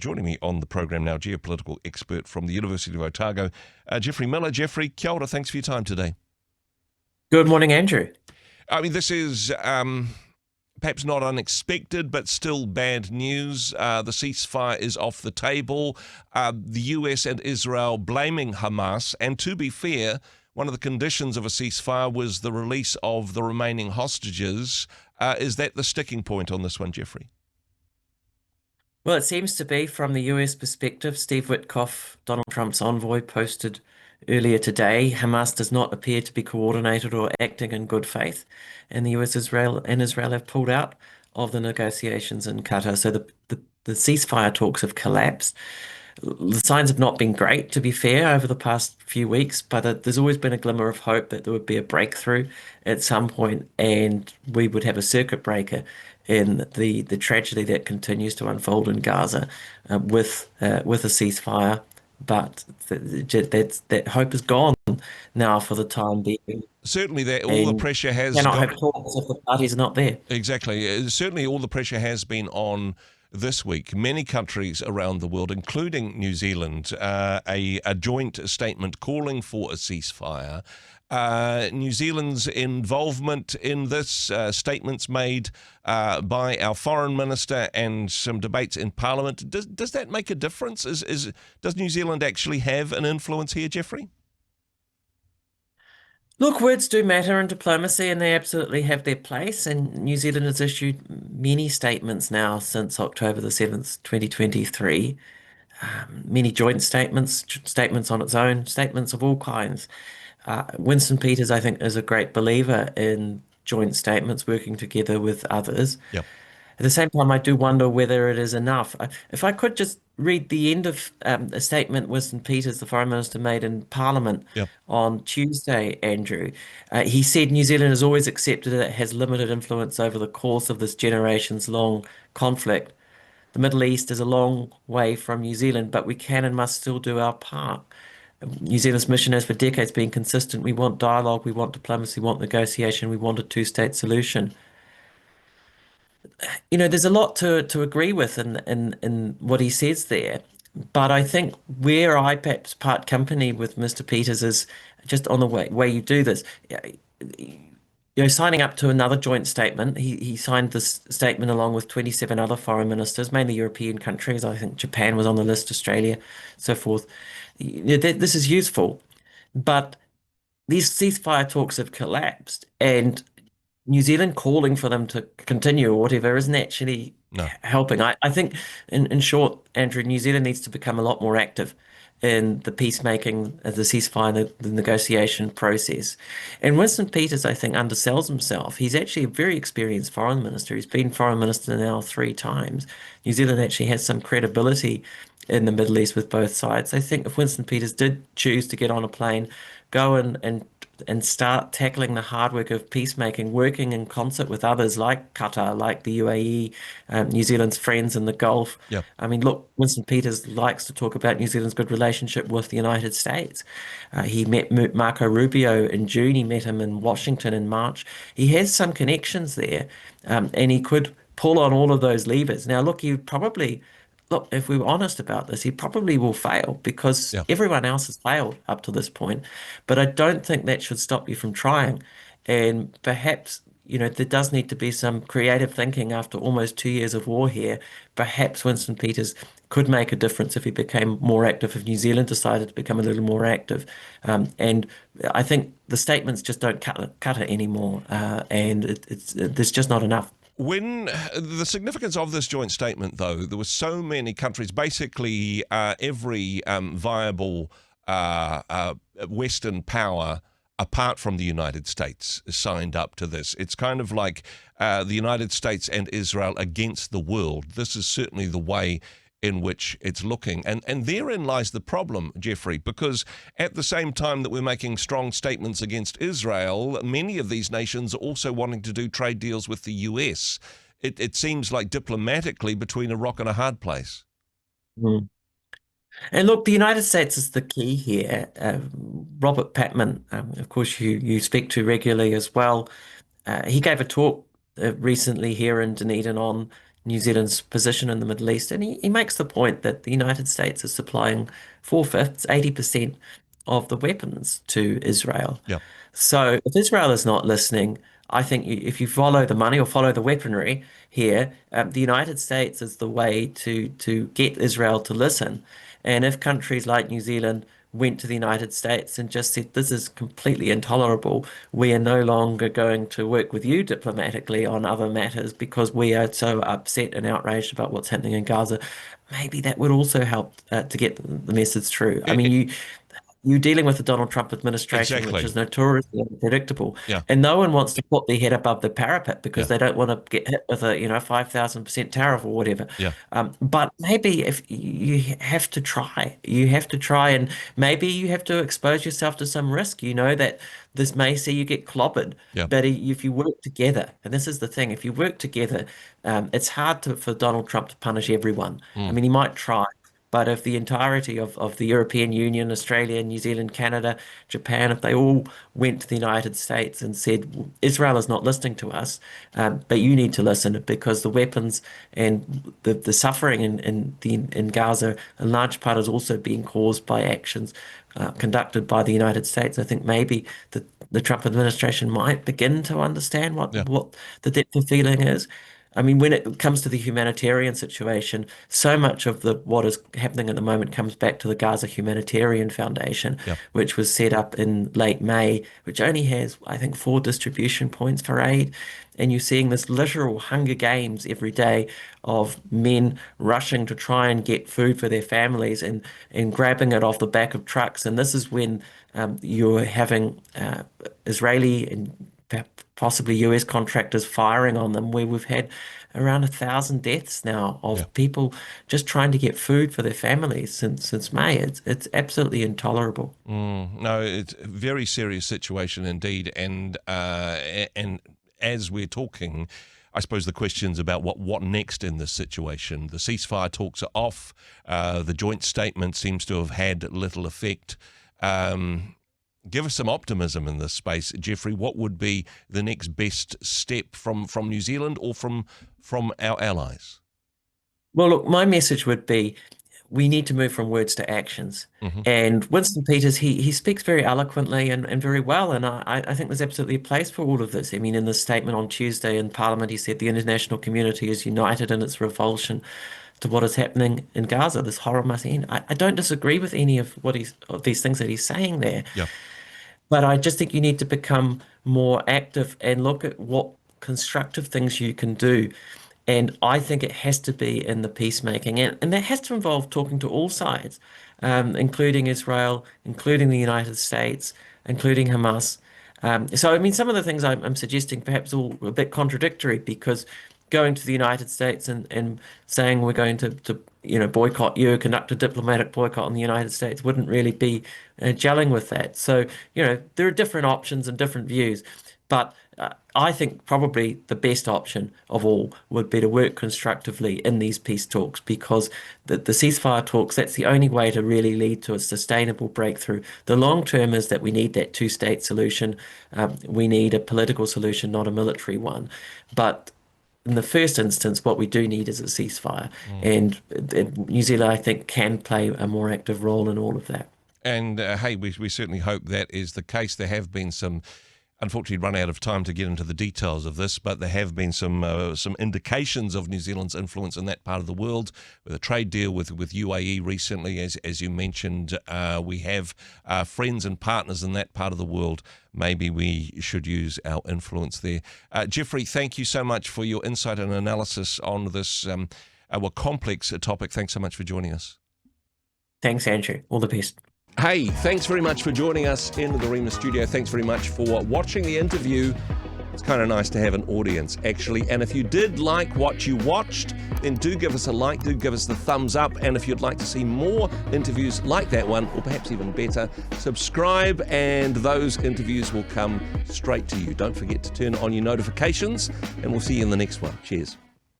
Joining me on the program now, geopolitical expert from the University of Otago, Geoffrey Miller. Geoffrey, kia ora, thanks for your time today. Good morning, Andrew. I mean, this is perhaps not unexpected, but still bad news. The ceasefire is off the table. The US and Israel blaming Hamas. And to be fair, one of the conditions of a ceasefire was the release of the remaining hostages. Is that the sticking point on this one, Geoffrey? Well, it seems to be from the US perspective. Steve Witkoff, Donald Trump's envoy, posted earlier today, Hamas does not appear to be coordinated or acting in good faith, and the US Israel have pulled out of the negotiations in Qatar. So the ceasefire talks have collapsed. The signs have not been great, to be fair, over the past few weeks, but there's always been a glimmer of hope that there would be a breakthrough at some point, and we would have a circuit breaker in the tragedy that continues to unfold in Gaza with a ceasefire. But that hope is gone now for the time being. Certainly, that all the pressure has cannot have talks if the parties are not there. Exactly. Certainly, all the pressure has been on this week. Many countries around the world, including New Zealand, a joint statement calling for a ceasefire. New Zealand's involvement in this, statements made by our foreign minister and some debates in Parliament. Does that make a difference? Does New Zealand actually have an influence here, Geoffrey? Look, words do matter in diplomacy, and they absolutely have their place. And New Zealand has issued many statements now since October the 7th, 2023. Many joint statements, statements on its own, statements of all kinds. Winston Peters, I think, is a great believer in joint statements, working together with others. Yep. At the same time, I do wonder whether it is enough. If I could just read the end of a statement Winston Peters, the Foreign Minister, made in Parliament on Tuesday, Andrew. He said New Zealand has always accepted that it has limited influence over the course of this generations-long conflict. The Middle East is a long way from New Zealand, but we can and must still do our part. New Zealand's mission has for decades been consistent. We want dialogue, we want diplomacy, we want negotiation, we want a two-state solution. You know, there's a lot to agree with in what he says there. But I think where I perhaps part company with Mr. Peters is just on the way you do this. You know, signing up to another joint statement, he signed this statement along with 27 other foreign ministers, mainly European countries. I think Japan was on the list, Australia, so forth. You know, this is useful, but these ceasefire talks have collapsed, and New Zealand calling for them to continue or whatever isn't actually helping. I think, in short, Andrew, New Zealand needs to become a lot more active in the peacemaking, the ceasefire, the negotiation process. And Winston Peters, I think, undersells himself. He's actually a very experienced foreign minister. He's been foreign minister now 3 times. New Zealand actually has some credibility in the Middle East with both sides. I think if Winston Peters did choose to get on a plane, go and start tackling the hard work of peacemaking, working in concert with others like Qatar, like the UAE, New Zealand's friends in the Gulf. Yep. I mean, look, Winston Peters likes to talk about New Zealand's good relationship with the United States. He met Marco Rubio in June. He met him in Washington in March. He has some connections there, and he could pull on all of those levers. Now, look, look, if we were honest about this, he probably will fail because everyone else has failed up to this point. But I don't think that should stop you from trying. And perhaps, you know, there does need to be some creative thinking after almost 2 years of war here. Perhaps Winston Peters could make a difference if he became more active, if New Zealand decided to become a little more active. And I think the statements just don't cut it anymore. And there's just not enough. When the significance of this joint statement, though, there were so many countries, basically every viable Western power, apart from the United States, signed up to this. It's kind of like the United States and Israel against the world. This is certainly the way in which it's looking. And therein lies the problem, Geoffrey, because at the same time that we're making strong statements against Israel, many of these nations are also wanting to do trade deals with the US. It seems like diplomatically between a rock and a hard place. Mm. And look, the United States is the key here. Robert Patman, of course, you speak to regularly as well. He gave a talk recently here in Dunedin on New Zealand's position in the Middle East, and he makes the point that the United States is supplying four-fifths, 80% of the weapons to Israel. Yeah. So if Israel is not listening, I think if you follow the money or follow the weaponry here, the United States is the way to get Israel to listen. And if countries like New Zealand went to the United States and just said, this is completely intolerable, we are no longer going to work with you diplomatically on other matters because we are so upset and outraged about what's happening in Gaza, maybe that would also help to get the message through. I E- mean, e- you're dealing with the Donald Trump administration, which exactly. is notoriously unpredictable, Yeah. and no one wants to put their head above the parapet because Yeah. they don't want to get hit with a 5,000% tariff or whatever. Yeah. But maybe if you have to try, and maybe you have to expose yourself to some risk. You know that this may see you get clobbered, Yeah. but if you work together, and this is the thing, if you work together, it's hard for Donald Trump to punish everyone. I Mm. mean, he might try. But if the entirety of the European Union, Australia, New Zealand, Canada, Japan, if they all went to the United States and said, "Well, Israel is not listening to us, but you need to listen because the weapons and the suffering in Gaza, in large part, is also being caused by actions conducted by the United States." I think maybe the Trump administration might begin to understand Yeah. what the depth of feeling is. I mean, when it comes to the humanitarian situation, so much of what is happening at the moment comes back to the Gaza Humanitarian Foundation, Yeah. which was set up in late May, which only has, I think, 4 distribution points for aid. And you're seeing this literal Hunger Games every day of men rushing to try and get food for their families and grabbing it off the back of trucks. And this is when you're having Israeli and possibly US contractors firing on them, where we've had around 1,000 deaths now Yeah. of people just trying to get food for their families since May. It's absolutely intolerable. No, it's a very serious situation indeed, and as we're talking, I suppose the question's about what next in this situation. The ceasefire talks are off. The joint statement seems to have had little effect. Give us some optimism in this space, Geoffrey. What would be the next best step from New Zealand or from our allies? Well, look, my message would be we need to move from words to actions. Hmm. And Winston Peters, he speaks very eloquently and very well. And I think there's absolutely a place for all of this. I mean, in the statement on Tuesday in Parliament, he said the international community is united in its revulsion to what is happening in Gaza. This horror must end. I don't disagree with any of these things that he's saying there. Yeah, But I just think you need to become more active and look at what constructive things you can do. And I think it has to be in the peacemaking. And that has to involve talking to all sides, including Israel, including the United States, including Hamas. So, I mean, some of the things I'm suggesting perhaps all a bit contradictory because going to the United States and saying we're going to boycott you, conduct a diplomatic boycott on the United States wouldn't really be gelling with that. So, there are different options and different views, but I think probably the best option of all would be to work constructively in these peace talks because the ceasefire talks, that's the only way to really lead to a sustainable breakthrough. The long term is that we need that two-state solution. We need a political solution, not a military one. But in the first instance, what we do need is a ceasefire. And New Zealand, I think, can play a more active role in all of that. and hey, we certainly hope that is the case. There have been some. Unfortunately, run out of time to get into the details of this, but there have been some indications of New Zealand's influence in that part of the world, with a trade deal with UAE recently, as you mentioned. We have friends and partners in that part of the world. Maybe we should use our influence there. Geoffrey, thank you so much for your insight and analysis on this complex topic. Thanks so much for joining us. Thanks, Andrew. All the best. Hey, thanks very much for joining us in the Rhema studio. Thanks very much for watching the interview. It's kind of nice to have an audience, actually. And if you did like what you watched, then do give us a like, do give us the thumbs up. And if you'd like to see more interviews like that one, or perhaps even better, subscribe and those interviews will come straight to you. Don't forget to turn on your notifications, and we'll see you in the next one. Cheers.